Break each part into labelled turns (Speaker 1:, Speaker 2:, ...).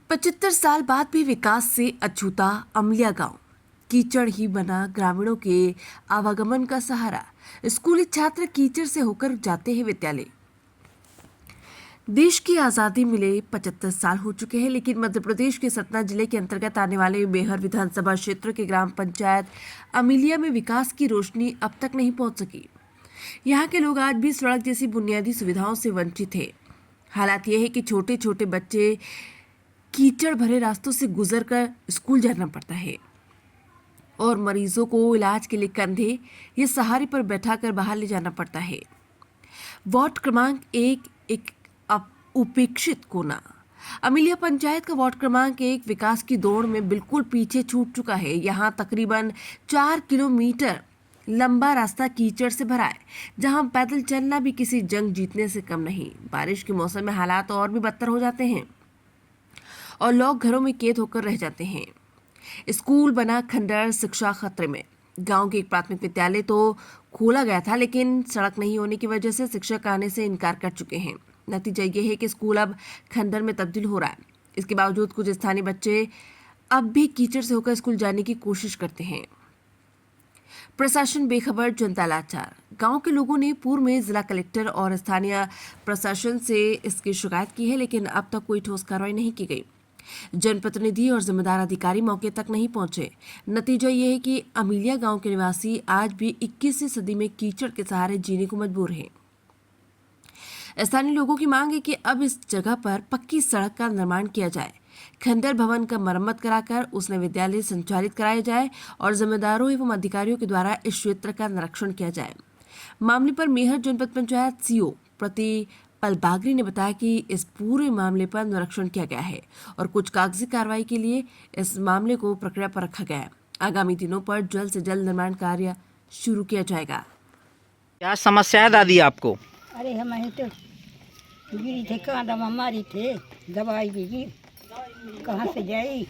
Speaker 1: 75 साल बाद भी विकास से अछूता अमलिया गांव कीचड़ ही बना ग्रामीणों के आवागमन का सहारा। स्कूली छात्र कीचड़ से होकर जाते हैं विद्यालय। देश की आजादी मिले 75 साल हो चुके हैं, लेकिन मध्य प्रदेश के सतना जिले के अंतर्गत आने वाले बेहर विधानसभा क्षेत्र के ग्राम पंचायत अमिलिया में विकास की रोशनी अब तक नहीं पहुंच सकी। यहाँ के लोग आज भी सड़क जैसी बुनियादी सुविधाओं से वंचित हैं। हालात यह है कि छोटे छोटे बच्चे कीचड़ भरे रास्तों से गुजरकर स्कूल जाना पड़ता है और मरीजों को इलाज के लिए कंधे या सहारे पर बैठाकर बाहर ले जाना पड़ता है। वार्ड क्रमांक एक उपेक्षित कोना अमिलिया पंचायत का वार्ड क्रमांक 1 विकास की दौड़ में बिल्कुल पीछे छूट चुका है। यहाँ तकरीबन 4 किलोमीटर लंबा रास्ता कीचड़ से भरा है, जहां पैदल चलना भी किसी जंग जीतने से कम नहीं। बारिश के मौसम में हालात और भी बदतर हो जाते हैं और लोग घरों में कैद होकर रह जाते हैं। स्कूल बना खंडर, शिक्षा खतरे में। गांव के एक प्राथमिक विद्यालय तो खोला गया था, लेकिन सड़क नहीं होने की वजह से शिक्षक आने से इनकार कर चुके हैं। नतीजा ये है कि स्कूल अब खंडर में तब्दील हो रहा है। इसके बावजूद कुछ स्थानीय बच्चे अब भी कीचड़ से होकर स्कूल जाने की कोशिश करते हैं। प्रशासन बेखबर, जनता लाचार। गांव के लोगों ने पूर्व में जिला कलेक्टर और स्थानीय प्रशासन से इसकी शिकायत की है, लेकिन अब तक कोई ठोस कार्रवाई नहीं की गई। जनप्रतिनिधि और जिम्मेदार अधिकारी मौके तक नहीं पहुंचे। नतीजा ये है कि अमिलिया गांव के निवासी आज भी 21वीं सदी में कीचड़ के सहारे जीने को मजबूर हैं। स्थानीय लोगों की मांग है कि अब इस जगह पर पक्की सड़क का निर्माण किया जाए, खंडर भवन का मरम्मत कराकर उसमें विद्यालय संचालित कराया जाए और जिम्मेदारों एवं अधिकारियों के द्वारा इस क्षेत्र का निरीक्षण किया जाए। मामले पर मेहर जनपद पंचायत सीओ प्रतिपल बागरी ने बताया कि इस पूरे मामले पर निरीक्षण किया गया है और कुछ कागजी कार्रवाई के लिए इस मामले को प्रक्रिया पर रखा गया है। आगामी दिनों पर जल्द से जल्द निर्माण कार्य शुरू किया जाएगा।
Speaker 2: क्या समस्याएं दादी आपको?
Speaker 3: अरे हमारे तो गिरी थे, कहाँ दवा मारी थे, दवाई भी गिर कहाँ से जाई,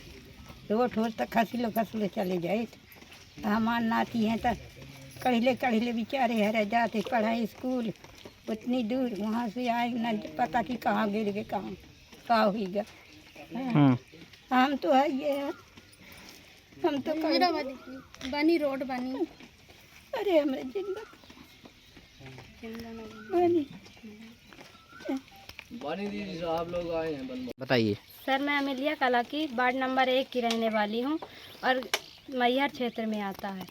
Speaker 3: रोड हो तक खसले चले जाए। हमार नाती हैं तो कढ़ले बेचारे हरे जाते पढ़ाई स्कूल उतनी दूर, वहाँ से आए न पता कि कहाँ गिर गए, कहाँ हुई गया। हम तो है ये, हम तो
Speaker 4: बनी रोड बनी।
Speaker 3: अरे हमारे जिंदा बनी।
Speaker 2: आप लोग आए हैं, बताइए।
Speaker 4: सर, मैं अमिलिया कला की वार्ड नंबर 1 की रहने वाली हूँ और मैहर क्षेत्र में आता है,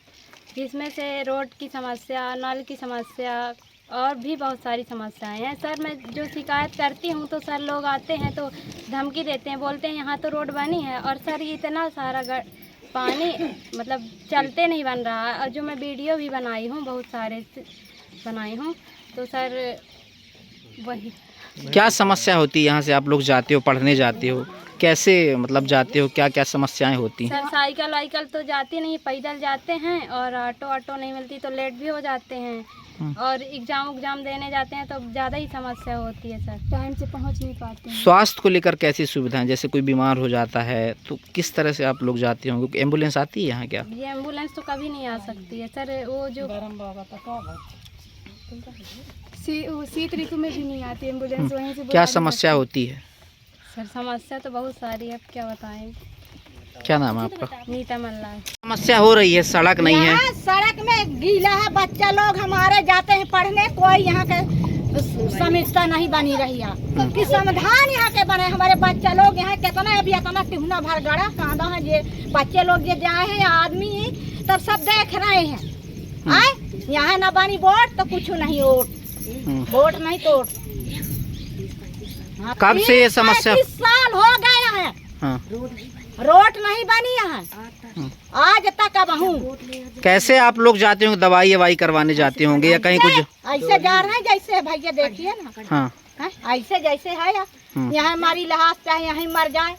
Speaker 4: जिसमें से रोड की समस्या, नल की समस्या और भी बहुत सारी समस्याएं हैं। सर, मैं जो शिकायत करती हूँ तो सर लोग आते हैं तो धमकी देते हैं, बोलते हैं यहाँ तो रोड बनी है और सर ये इतना सारा पानी मतलब चलते नहीं बन रहा है। और जो मैं वीडियो भी बनाई हूँ, बहुत सारे बनाई हूँ, तो सर वही।
Speaker 2: क्या समस्या होती है? यहाँ से आप लोग जाते हो, पढ़ने जाते हो, कैसे मतलब जाते हो, क्या क्या समस्याएं होती हैं?
Speaker 4: सर, साइकिल वाइकल तो जाती नहीं, पैदल जाते हैं और ऑटो नहीं मिलती तो लेट भी हो जाते हैं और एग्जाम देने जाते हैं तो ज़्यादा ही समस्या होती है। सर, टाइम से पहुँच नहीं पाते हैं।
Speaker 2: स्वास्थ्य को लेकर कैसी सुविधाएं, जैसे कोई बीमार हो जाता है तो किस तरह से आप लोग जाते हो? एम्बुलेंस आती है यहाँ क्या?
Speaker 4: ये एम्बुलेंस तो कभी नहीं आ सकती है सर। वो जो शीत ऋतु में भी नहीं आती एम्बुलेंस, वहीं से।
Speaker 2: क्या समस्या होती है?
Speaker 4: सर, समस्या तो बहुत सारी है, अब क्या बताएं।
Speaker 2: क्या नाम है आपका?
Speaker 4: नीता मल्ला।
Speaker 2: समस्या हो रही है, सड़क नहीं है।
Speaker 3: सड़क में गीला है, बच्चा लोग हमारे जाते हैं पढ़ने, कोई यहाँ के समस्या नहीं बनी रही है कि समाधान यहाँ के बने। हमारे बच्चा लोग यहाँ कितना अभी इतना टिहुना भर गड़ा कांदा है, ये बच्चे लोग ये जाए हैं, आदमी तब सब देख रहे हैं। आए यहाँ न बनी वोट तो कुछ नहीं, वोट नहीं तो।
Speaker 2: कब से ये समस्या?
Speaker 3: 30 साल हो गया है।
Speaker 2: हाँ।
Speaker 3: रोड नहीं बनी है आज तक। अब हूँ
Speaker 2: कैसे आप लोग जाते होंगे, दवाई ववाई करवाने जाते होंगे या कहीं कुछ?
Speaker 3: ऐसे जा रहे हैं जैसे भैया देखिए ना।
Speaker 2: हाँ।
Speaker 3: ऐसे जैसे है यहाँ हमारी लिहाज चाहे यहीं मर जाए।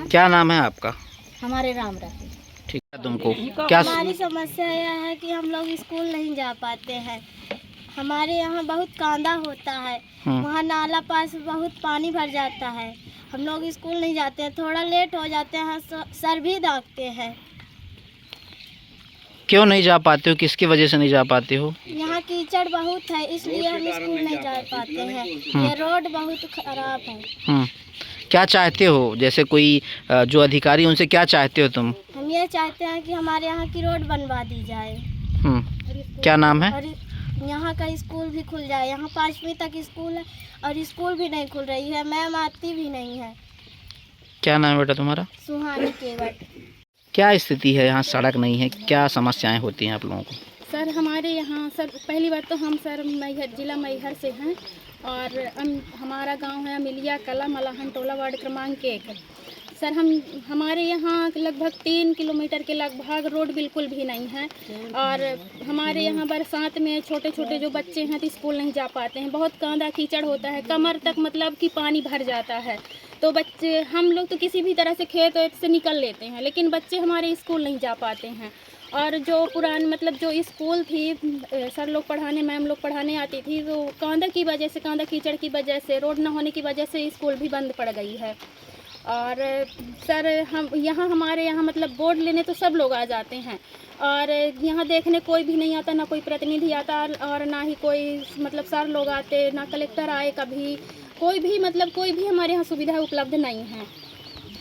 Speaker 2: क्या नाम है आपका?
Speaker 3: हमारे राम रहे।
Speaker 2: ठीक है, तुमको क्या?
Speaker 4: हमारी समस्या यह है कि हम लोग स्कूल नहीं जा पाते हैं। हमारे यहाँ बहुत कांदा होता है, वहाँ नाला पास बहुत पानी भर जाता है, हम लोग स्कूल नहीं जाते हैं, थोड़ा लेट हो जाते हैं, सर भी दागते हैं।
Speaker 2: क्यों नहीं जा पाते हो? किसकी वजह से नहीं जा पाते हो?
Speaker 4: यहाँ कीचड़ बहुत है, इसलिए हम स्कूल नहीं जा पाते हैं। ये रोड बहुत खराब है।
Speaker 2: क्या चाहते हो, जैसे कोई जो अधिकारी उनसे क्या चाहते हो तुम?
Speaker 5: हम ये चाहते हैं कि हमारे यहाँ की रोड बनवा दी जाए
Speaker 2: क्या नाम है?
Speaker 5: और यहाँ का स्कूल भी खुल जाए। यहाँ 5वीं तक स्कूल है और स्कूल भी नहीं खुल रही है, मैम आती भी नहीं है।
Speaker 2: क्या नाम है बेटा तुम्हारा?
Speaker 5: सुहानी केवट।
Speaker 2: क्या स्थिति है यहाँ, सड़क नहीं है, क्या समस्याएं होती हैं आप लोगों को?
Speaker 6: सर हमारे यहाँ सर पहली बात तो हम सर मैहर जिला मैहर से हैं और हमारा गांव है अमिलिया कला मलाहन टोला वार्ड क्रमांक 1। सर हमारे यहाँ लगभग 3 किलोमीटर के लगभग रोड बिल्कुल भी नहीं है और हमारे यहाँ बरसात में छोटे छोटे जो बच्चे हैं तो स्कूल नहीं जा पाते हैं। बहुत कांदा कीचड़ होता है, कमर तक मतलब कि पानी भर जाता है। तो बच्चे हम लोग तो किसी भी तरह से खेत वेत से निकल लेते हैं, लेकिन बच्चे हमारे स्कूल नहीं जा पाते हैं। और जो पुरान मतलब जो स्कूल थी सर लोग पढ़ाने मैम लोग पढ़ाने आती थी, तो कांदा की वजह से, कांदा कीचड़ की वजह से, रोड न होने की वजह से स्कूल भी बंद पड़ गई है। और सर हम यहाँ हमारे यहाँ मतलब बोर्ड लेने तो सब लोग आ जाते हैं और यहाँ देखने कोई भी नहीं आता, ना कोई प्रतिनिधि आता और ना ही कोई मतलब सर लोग आते, ना कलेक्टर आए कभी, कोई भी हमारे यहाँ सुविधा उपलब्ध नहीं है।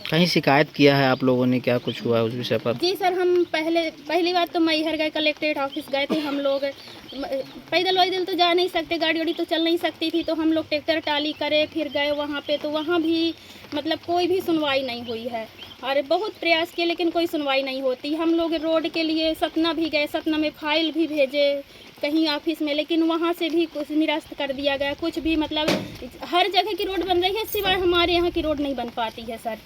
Speaker 2: कहीं शिकायत किया है आप लोगों ने, क्या कुछ हुआ उस विषय पर?
Speaker 6: जी सर, हम पहली बार तो मैहर गए, कलेक्ट्रेट ऑफिस गए थे हम लोग। पैदल वैदल तो जा नहीं सकते, गाड़ी वाड़ी तो चल नहीं सकती थी, तो हम लोग ट्रैक्टर टाली करे फिर गए वहाँ पे, तो वहाँ भी मतलब कोई भी सुनवाई नहीं हुई है। और बहुत प्रयास किए लेकिन कोई सुनवाई नहीं होती। हम लोग रोड के लिए सतना भी गए, सतना में फाइल भी भेजे कहीं ऑफिस में, लेकिन वहाँ से भी कुछ निरस्त कर दिया गया। कुछ भी मतलब हर जगह की रोड बन रही है, सिवाय हमारे यहाँ की रोड नहीं बन पाती है सर।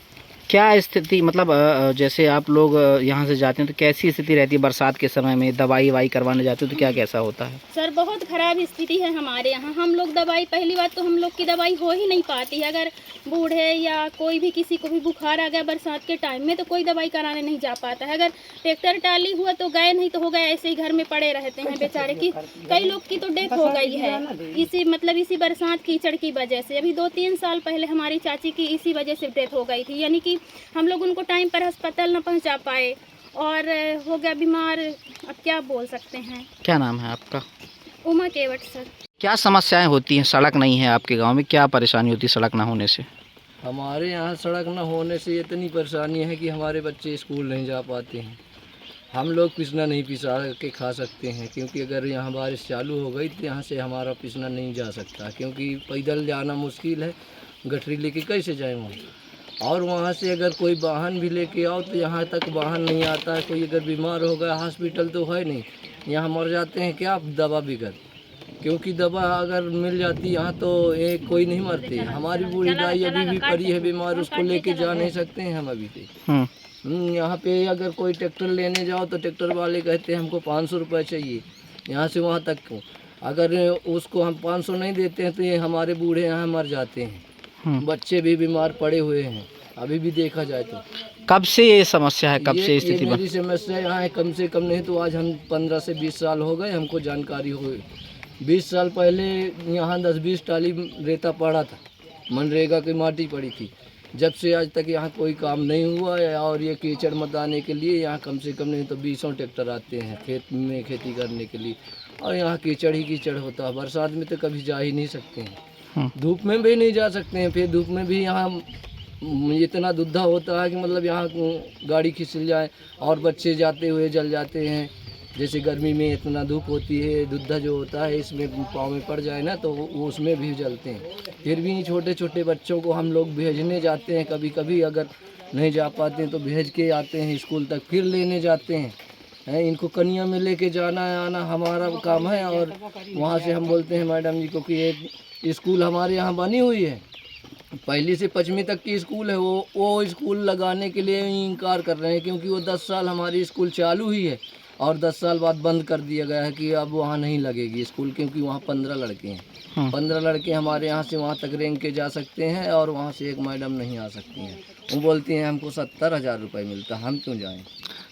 Speaker 2: क्या स्थिति मतलब जैसे आप लोग यहाँ से जाते हैं तो कैसी स्थिति रहती है बरसात के समय में? दवाई वाई करवाने जाते हो तो क्या कैसा होता है?
Speaker 6: सर बहुत ख़राब स्थिति है हमारे यहाँ। हम लोग दवाई, पहली बात तो हम लोग की दवाई हो ही नहीं पाती है। अगर बूढ़े या कोई भी किसी को भी बुखार आ गया बरसात के टाइम में तो कोई दवाई कराने नहीं जा पाता है। अगर ट्रैक्टर टाली हुआ तो गए, नहीं तो हो गए ऐसे ही घर में पड़े रहते हैं बेचारे। की कई लोग की तो डेथ हो गई है इसी बरसात कीचड़ की वजह से। अभी 2-3 साल पहले हमारी चाची की इसी वजह से डेथ हो गई थी, यानी कि हम लोग उनको टाइम पर अस्पताल न पहुंचा पाए और हो गया बीमार। अब क्या बोल सकते हैं।
Speaker 2: क्या नाम है आपका?
Speaker 6: उमा केवट सर।
Speaker 2: क्या समस्याएं होती हैं? सड़क नहीं है आपके गांव में, क्या परेशानी होती है सड़क ना होने से?
Speaker 7: हमारे यहाँ सड़क न होने से इतनी परेशानी है कि हमारे बच्चे स्कूल नहीं जा पाते हैं। हम लोग पिसना नहीं पिसा के खा सकते हैं, क्योंकि अगर यहाँ बारिश चालू हो गई तो यहाँ से हमारा पिसना नहीं जा सकता, क्योंकि पैदल जाना मुश्किल है। गठरी लेके कैसे जाए वहाँ? और वहाँ से अगर कोई वाहन भी लेके आओ तो यहाँ तक वाहन नहीं आता है। कोई अगर बीमार हो गया, हॉस्पिटल तो है नहीं, यहाँ मर जाते हैं क्या दवा बिगड़, क्योंकि दवा अगर मिल जाती यहाँ तो एक कोई नहीं मरते। हमारी बूढ़ी दाई अभी भी पड़ी है बीमार, उसको लेके जा नहीं सकते हैं हम अभी तक। यहाँ पे अगर कोई ट्रैक्टर लेने जाओ तो ट्रैक्टर वाले कहते हैं हमको 500 रुपये चाहिए यहाँ से वहाँ तक को। अगर उसको हम 500 नहीं देते हैं तो ये हमारे बूढ़े यहाँ मर जाते हैं। बच्चे भी बीमार पड़े हुए हैं अभी भी देखा जाए तो।
Speaker 2: कब से ये समस्या है, कब से
Speaker 7: ये
Speaker 2: स्थिति
Speaker 7: मेरी समस्या यहाँ है, कम से कम नहीं तो आज हम 15 से 20 साल हो गए हमको जानकारी हो गई। 20 साल पहले यहाँ 10-20 टाली रेता पड़ा था, मनरेगा की माटी पड़ी थी। जब से आज तक यहाँ कोई काम नहीं हुआ है। और ये कीचड़ मचाने के लिए यहाँ कम से कम नहीं तो 20 ट्रैक्टर आते हैं खेत में खेती करने के लिए, और यहाँ कीचड़ ही कीचड़ होता है। बरसात में तो कभी जा ही नहीं सकते हैं, धूप में भी नहीं जा सकते हैं। फिर धूप में भी यहाँ इतना दुद्धा होता है कि मतलब यहाँ गाड़ी खिसल जाए और बच्चे जाते हुए जल जाते हैं। जैसे गर्मी में इतना धूप होती है, दुद्धा जो होता है इसमें पाँव में पड़ जाए ना तो वो उसमें भी जलते हैं। फिर भी छोटे छोटे बच्चों को हम लोग भेजने जाते हैं, कभी कभी अगर नहीं जा पाते हैं तो भेज के आते हैं स्कूल तक, फिर लेने जाते हैं। इनको कनिया में लेके जाना आना हमारा काम है। और वहाँ से हम बोलते हैं मैडम जी को कि ये स्कूल हमारे यहाँ बनी हुई है, पहली से 5वीं तक की स्कूल है, वो स्कूल लगाने के लिए इनकार कर रहे हैं, क्योंकि वो 10 साल हमारी स्कूल चालू ही है और 10 साल बाद बंद कर दिया गया है कि अब वहाँ नहीं लगेगी स्कूल, क्योंकि वहाँ 15 लड़के हैं। 15 लड़के हमारे यहाँ से वहाँ तक रेंग के जा सकते हैं और वहाँ से एक मैडम नहीं आ सकती हैं। वो बोलती हैं हमको 70,000 रुपये मिलता, हम क्यों जाएँ।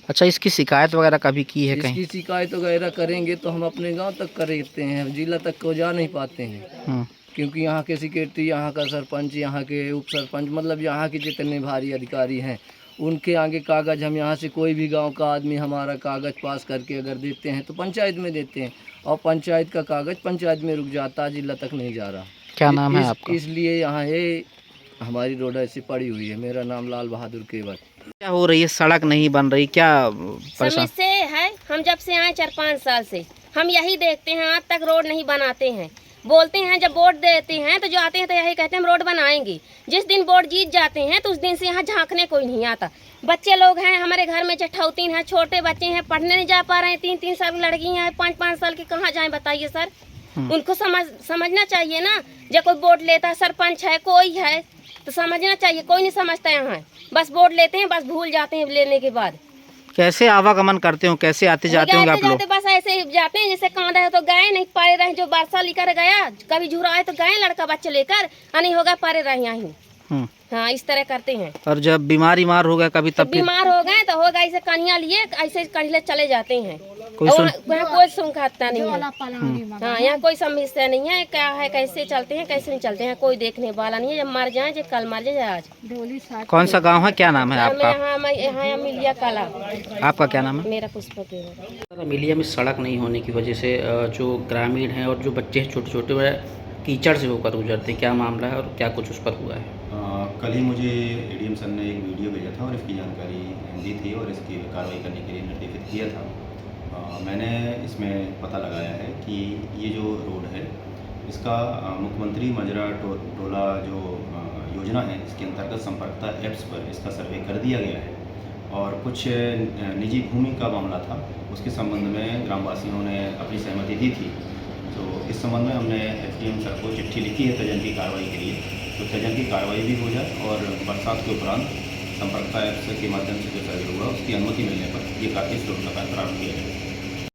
Speaker 2: अच्छा, इसकी शिकायत वगैरह कभी की है कहीं?
Speaker 7: इसकी शिकायत वगैरह करेंगे तो हम अपने गाँव तक करते हैं, जिला तक को जा नहीं पाते हैं, क्योंकि यहाँ के सेक्रेटरी, यहाँ का सरपंच, यहाँ के उप सरपंच, मतलब यहाँ के जितने भारी अधिकारी हैं उनके आगे कागज़ हम यहाँ से कोई भी गांव का आदमी हमारा कागज़ पास करके अगर देते हैं तो पंचायत में देते हैं, और पंचायत का कागज़ पंचायत में रुक जाता है, जिला तक नहीं जा रहा।
Speaker 2: क्या नाम है आपका?
Speaker 7: इसलिए यहाँ ये हमारी रोड ऐसी पड़ी हुई है। मेरा नाम लाल बहादुर केवल।
Speaker 2: क्या हो रही है, सड़क नहीं बन रही, क्या परेशान?
Speaker 8: समस्या है, हम जब से आए 4-5 साल से हम यही देखते हैं, आज तक रोड नहीं बनाते हैं। बोलते हैं जब वोट देते हैं तो जो आते हैं तो यही कहते हैं हम रोड बनाएंगे। जिस दिन वोट जीत जाते हैं तो उस दिन से यहाँ झांकने कोई नहीं आता। बच्चे लोग हैं हमारे घर में, चठौतीन हैं, छोटे बच्चे हैं, पढ़ने नहीं जा पा रहे हैं। 3-3 साल की लड़की हैं, 5-5 साल की, कहाँ जाएं बताइए सर। उनको समझना चाहिए ना। जब कोई वोट लेता है, सरपंच है, कोई है, तो समझना चाहिए। कोई नहीं समझता यहाँ, बस वोट लेते हैं, बस भूल जाते हैं लेने के बाद।
Speaker 2: कैसे आवागमन करते हो, कैसे आते जाते होंगे आप लोग?
Speaker 8: जाते बस ऐसे ही जाते हैं, जैसे कांदा है तो गए, नहीं पारे रहे, जो बरसा लेकर गया, कभी झुराए तो गए लड़का बच्चे लेकर, नहीं होगा पारे रहे यहाँ। हाँ, इस तरह करते हैं।
Speaker 2: और जब बीमार हो गया कभी तब
Speaker 8: बीमार हो गए तो होगा, ऐसे कनिया लिए ऐसे कढ़ले चले जाते हैं।
Speaker 2: कोई
Speaker 8: कोई सुनता नहीं है। हाँ, यहाँ कोई समस्या नहीं है, क्या है, कैसे चलते हैं, कैसे नहीं चलते हैं, कोई देखने वाला नहीं है। जब मर जाए, जब कल मर जाए आज।
Speaker 2: कौन सा गांव है, क्या नाम है आपका?
Speaker 8: यहाँ अमिलिया कला।
Speaker 2: आपका क्या नाम है?
Speaker 8: मेरा पुष्पा केवल।
Speaker 2: अमिलिया में सड़क नहीं होने की वजह से जो ग्रामीण हैं और जो बच्चे हैं छोटे छोटे, वह कीचड़ से होकर गुजरते हैं। क्या मामला है और क्या कुछ उस पर हुआ है?
Speaker 9: कल ही मुझे एडीएम सर ने एक वीडियो भेजा था और इसकी जानकारी दी थी और इसकी कार्रवाई करने के लिए निर्देशित किया था। मैंने इसमें पता लगाया है कि ये जो रोड है इसका मुख्यमंत्री मजरा टोला जो योजना है, इसके अंतर्गत संपर्कता ऐप्स पर इसका सर्वे कर दिया गया है। और कुछ निजी भूमि का मामला था, उसके संबंध में ग्रामवासियों ने अपनी सहमति दी थी। तो इस संबंध में हमने एसडीएम सर को चिट्ठी लिखी है तजन की कार्रवाई के लिए, तो तजन की कार्रवाई भी हो जाए और बरसात के उपरांत संपर्कता ऐप्स के माध्यम से जो सर्वे हुआ उसकी अनुमति मिलने पर ये कार्य शुरू प्रारंभ किया जाए।